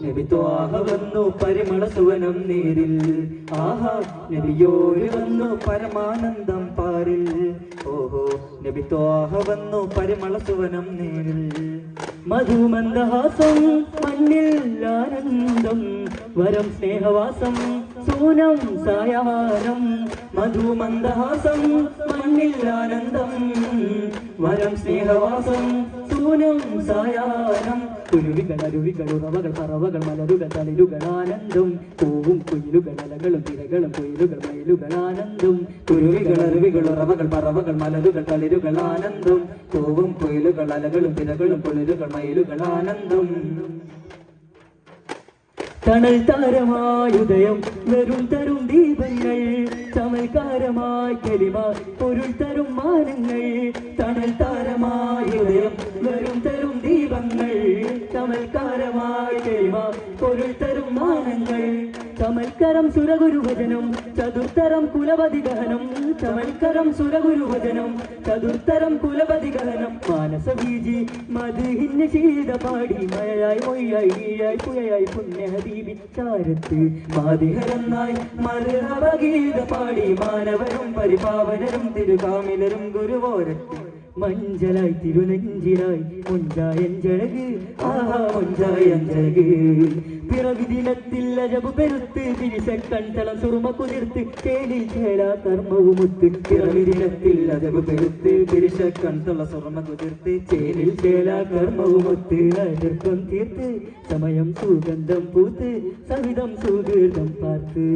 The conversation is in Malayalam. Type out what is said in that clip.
നബി ത്വാഹ വന്നു പരിമള സുവനം നേരിൽ ആഹാ നബിയോര് വന്നു പരമാനന്ദം പാരിൽ ഓഹോ നബി ത്വാഹ വന്നു പരിമള സുവനം നേരിൽ മധുമന്ദഹാസം മണ്ണിൽ ആനന്ദം വരം സ്നേഹവാസം സൂനം സായാഹ്നം മധുമന്ദഹാസം മണ്ണിൽ ആനന്ദം വരം സ്നേഹവാസം സൂനം സായാഹ്നം കുരുവികൾ അരുവികൾ ഉറവകൾ പറവകൾ മലരുകൾ തളിരുകൾ ആനന്ദം പൂവും കുയിലുകൾ അലകളും തിരകളും കുയിലുകൾ മയിലുകൾ ആനന്ദം കുരുവികൾ അരുവികൾ ഉറവകൾ പറവകൾ മലരുകൾ തളിരുകൾ ആനന്ദം പൂവും കുയിലുകൾ അലകളും തിരകളും കുളിരുകൾ മയിലുകൾ ആനന്ദം തണൽ താരമായുദയം വെറും തരും ദീപങ്ങൾ ചമൽക്കാരമായി കലിമ പൊരുൾ തരും മാനങ്ങൾ തണൽ താരമായുദയം വെറും തരും ദീപങ്ങൾ ചമൽക്കാരമായി കലിമ പൊരുൾ തരും മാനങ്ങൾ ചമൽക്കരം സുരഗുരുവചനം ചതുർത്തരം കുലപതി ഗഹനം ചമൽക്കരം സുരഗുരുവചനം ചതുർത്തരം കുലപതി ഗഹനം മാനസബീജി മധുഹിന് ശീത പാടി മഴയായി മൊയ്യായി വീഴായി പുഴയായി പുണ്യ ഹബീബി ചാരത്ത് മാതിഹരന്നായി മധുരഭഗീത പാടി മാനവരും പരിപാവനരും തിരുകാമിലരും ഗുരുവോരത്ത് മഞ്ചലായി തിരുനെഞ്ചിലായി മുഞ്ചായഞ്ചഴക് ആഹാ മുഞ്ചായഞ്ചഴക് പിറവി ദിനത്തിൽ അജബ് പെരുത്ത് തിരിശക്കൺതളം സുറുമ കുതിർത്ത് ചേലിൽ ചേലാ കർമ്മവുമുത്ത് പിറവി ദിനത്തിൽ അജബ് പെരുത്ത് തിരിശക്കൺതള സുറുമ കുതിർത്ത് ചേലിൽ ചേലാ കർമ്മവുമുത്ത് അജർക്കം തീർത്ത് സമയം സുഗന്ധം പൂത്ത് സവിധം സുഗീർദ്ധം പാർത്ത്